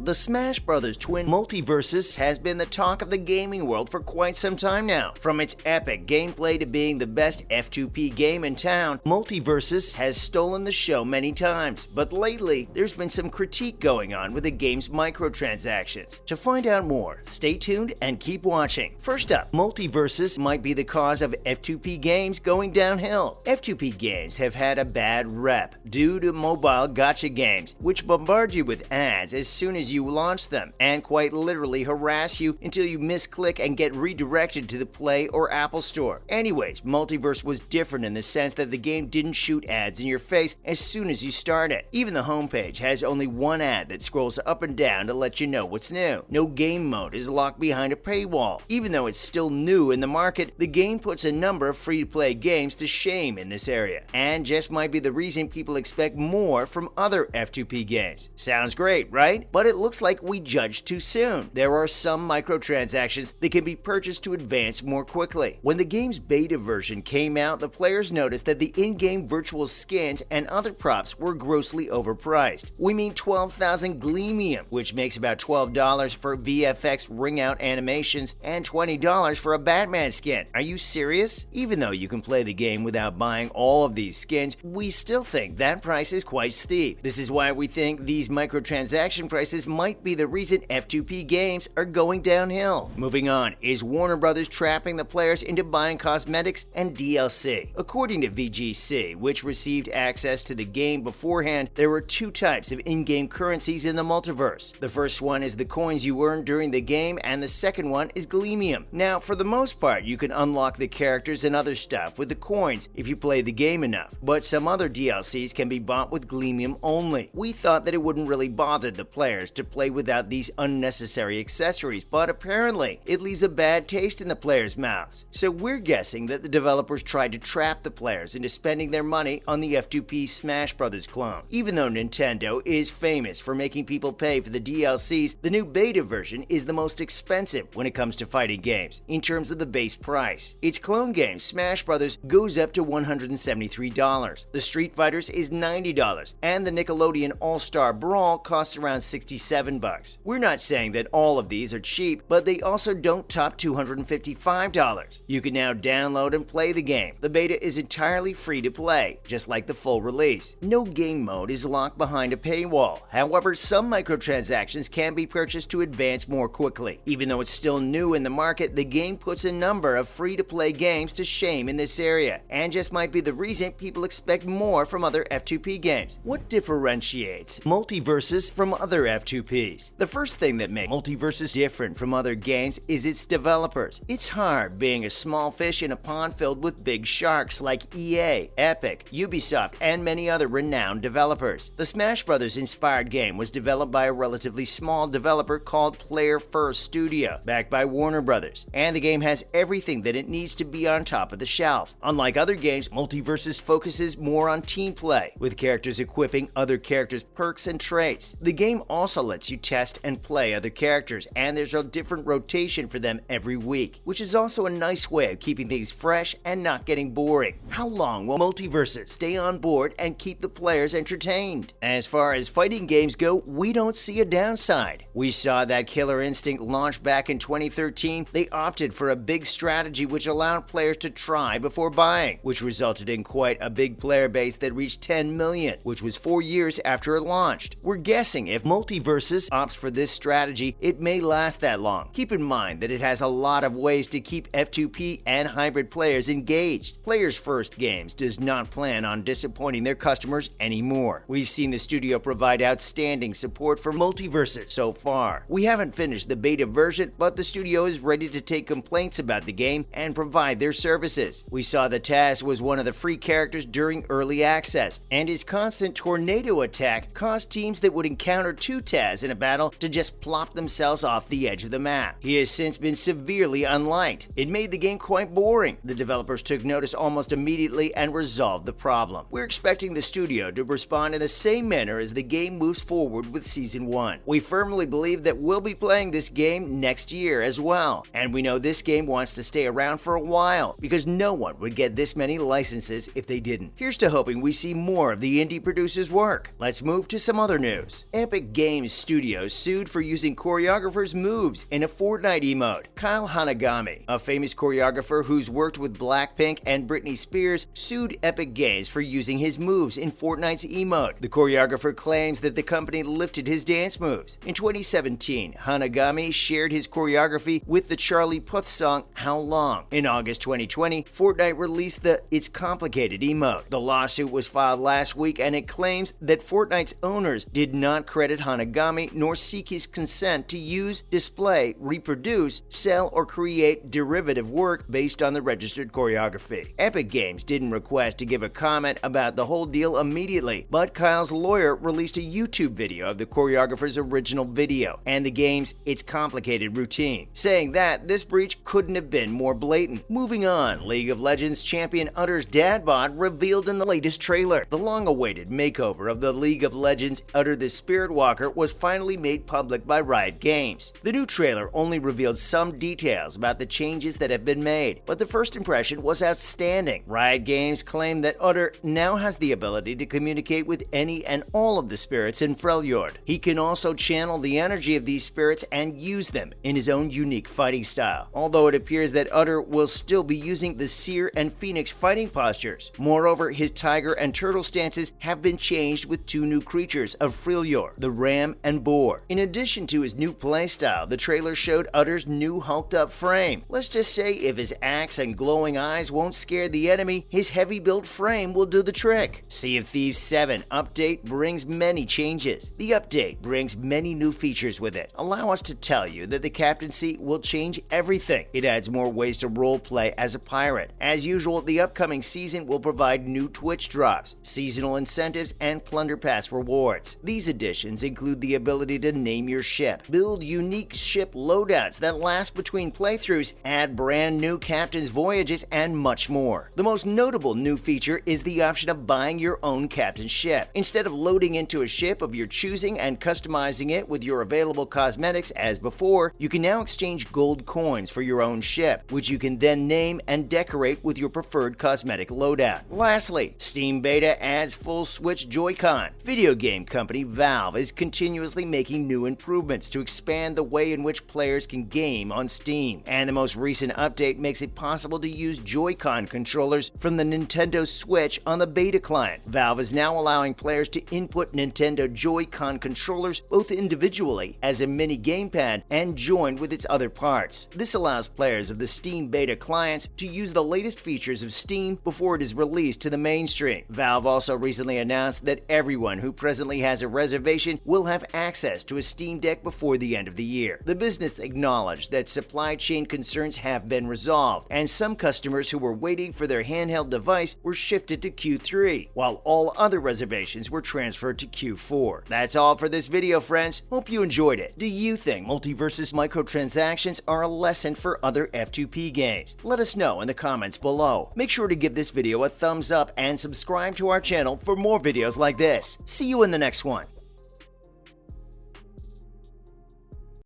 The Smash Bros. Twin MultiVersus has been the talk of the gaming world for quite some time now. From its epic gameplay to being the best F2P game in town, MultiVersus has stolen the show many times, but lately there's been some critique going on with the game's microtransactions. To find out more, stay tuned and keep watching. First up, MultiVersus might be the cause of F2P games going downhill. F2P games have had a bad rep due to mobile gacha games, which bombard you with ads as soon as you launch them, and quite literally harass you until you misclick and get redirected to the Play or Apple Store. Anyways, MultiVersus was different in the sense that the game didn't shoot ads in your face as soon as you start it. Even the homepage has only one ad that scrolls up and down to let you know what's new. No game mode is locked behind a paywall. Even though it's still new in the market, the game puts a number of free-to-play games to shame in this area, and just might be the reason people expect more from other F2P games. Sounds great, right? But it looks like we judged too soon. There are some microtransactions that can be purchased to advance more quickly. When the game's beta version came out, the players noticed that the in-game virtual skins and other props were grossly overpriced. We mean 12,000 Gleamium, which makes about $12 for VFX ring-out animations and $20 for a Batman skin. Are you serious? Even though you can play the game without buying all of these skins, we still think that price is quite steep. This is why we think these microtransaction prices might be the reason F2P games are going downhill. Moving on, is Warner Bros. Trapping the players into buying cosmetics and DLC? According to VGC, which received access to the game beforehand, there were two types of in-game currencies in the multiverse. The first one is the coins you earn during the game, and the second one is Gleamium. Now, for the most part, you can unlock the characters and other stuff with the coins if you play the game enough, but some other DLCs can be bought with Gleamium only. We thought that it wouldn't really bother the players to play without these unnecessary accessories, but apparently it leaves a bad taste in the players' mouths. So we're guessing that the developers tried to trap the players into spending their money on the F2P Smash Bros. Clone. Even though Nintendo is famous for making people pay for the DLCs, the new beta version is the most expensive when it comes to fighting games, in terms of the base price. Its clone game, Smash Bros., goes up to $173. The Street Fighters is $90, and the Nickelodeon All-Star Brawl costs around $67. We're not saying that all of these are cheap, but they also don't top $255. You can now download and play the game. The beta is entirely free to play, just like the full release. No game mode is locked behind a paywall. However, some microtransactions can be purchased to advance more quickly. Even though it's still new in the market, the game puts a number of free-to-play games to shame in this area, and just might be the reason people expect more from other F2P games. What differentiates MultiVersus from other F2Ps? The first thing that makes MultiVersus different from other games is its developers. It's hard being a small fish in a pond filled with big sharks like EA, Epic, Ubisoft, and many other renowned developers. The Smash Bros. Inspired game was developed by a relatively small developer called Player First Studio, backed by Warner Bros., and the game has everything that it needs to be on top of the shelf. Unlike other games, MultiVersus focuses more on team play, with characters equipping other characters' perks and traits. The game also lets you test and play other characters, and there's a different rotation for them every week, which is also a nice way of keeping things fresh and not getting boring. How long will MultiVersus stay on board and keep the players entertained? As far as fighting games go, we don't see a downside. We saw that Killer Instinct launch back in 2013. They opted for a big strategy which allowed players to try before buying, which resulted in quite a big player base that reached 10 million, which was 4 years after it launched. We're guessing if MultiVersus opts for this strategy, it may last that long. Keep in mind that it has a lot of ways to keep F2P and hybrid players engaged. Players First Games does not plan on disappointing their customers anymore. We've seen the studio provide outstanding support for MultiVersus so far. We haven't finished the beta version, but the studio is ready to take complaints about the game and provide their services. We saw that Taz was one of the free characters during early access, and his constant tornado attack caused teams that would encounter two Taz in a battle to just plop themselves off the edge of the map. He has since been severely unliked. It made the game quite boring. The developers took notice almost immediately and resolved the problem. We're expecting the studio to respond in the same manner as the game moves forward with Season 1. We firmly believe that we'll be playing this game next year as well, and we know this game wants to stay around for a while because no one would get this many licenses if they didn't. Here's to hoping we see more of the indie producers' work. Let's move to some other news. Epic Games Games studios sued for using choreographers' moves in a Fortnite emote. Kyle Hanagami, a famous choreographer who's worked with Blackpink and Britney Spears, sued Epic Games for using his moves in Fortnite's emote. The choreographer claims that the company lifted his dance moves. In 2017, Hanagami shared his choreography with the Charlie Puth song How Long. In August 2020, Fortnite released the It's Complicated emote. The lawsuit was filed last week and it claims that Fortnite's owners did not credit Hanagami nor seek his consent to use, display, reproduce, sell, or create derivative work based on the registered choreography. Epic Games didn't request to give a comment about the whole deal immediately, but Kyle's lawyer released a YouTube video of the choreographer's original video and the game's It's Complicated routine, saying that this breach couldn't have been more blatant. Moving on, League of Legends champion Utter's dad bod revealed in the latest trailer. The long-awaited makeover of the League of Legends Utter the Spirit Walker was finally made public by Riot Games. The new trailer only revealed some details about the changes that have been made, but the first impression was outstanding. Riot Games claimed that Utter now has the ability to communicate with any and all of the spirits in Freljord. He can also channel the energy of these spirits and use them in his own unique fighting style, although it appears that Utter will still be using the Seer and Phoenix fighting postures. Moreover, his tiger and turtle stances have been changed with two new creatures of Freljord, the ram and boar. In addition to his new playstyle, the trailer showed Utter's new hulked-up frame. Let's just say if his axe and glowing eyes won't scare the enemy, his heavy-built frame will do the trick. Sea of Thieves 7 update brings many changes. The update brings many new features with it. Allow us to tell you that the captaincy will change everything. It adds more ways to roleplay as a pirate. As usual, the upcoming season will provide new Twitch drops, seasonal incentives, and Plunder Pass rewards. These additions include the ability to name your ship, build unique ship loadouts that last between playthroughs, add brand new captain's voyages, and much more. The most notable new feature is the option of buying your own captain's ship. Instead of loading into a ship of your choosing and customizing it with your available cosmetics as before, you can now exchange gold coins for your own ship, which you can then name and decorate with your preferred cosmetic loadout. Lastly, Steam Beta adds full Switch Joy-Con. Video game company Valve is continuously making new improvements to expand the way in which players can game on Steam, and the most recent update makes it possible to use Joy-Con controllers from the Nintendo Switch on the beta client. Valve is now allowing players to input Nintendo Joy-Con controllers both individually as a mini gamepad and joined with its other parts. This allows players of the Steam Beta clients to use the latest features of Steam before it is released to the mainstream. Valve also recently announced that everyone who presently has a reservation will have access to a Steam Deck before the end of the year. The business acknowledged that supply chain concerns have been resolved, and some customers who were waiting for their handheld device were shifted to Q3, while all other reservations were transferred to Q4. That's all for this video, friends. Hope you enjoyed it. Do you think MultiVersus microtransactions are a lesson for other F2P games? Let us know in the comments below. Make sure to give this video a thumbs up and subscribe to our channel for more videos like this. See you in the next one.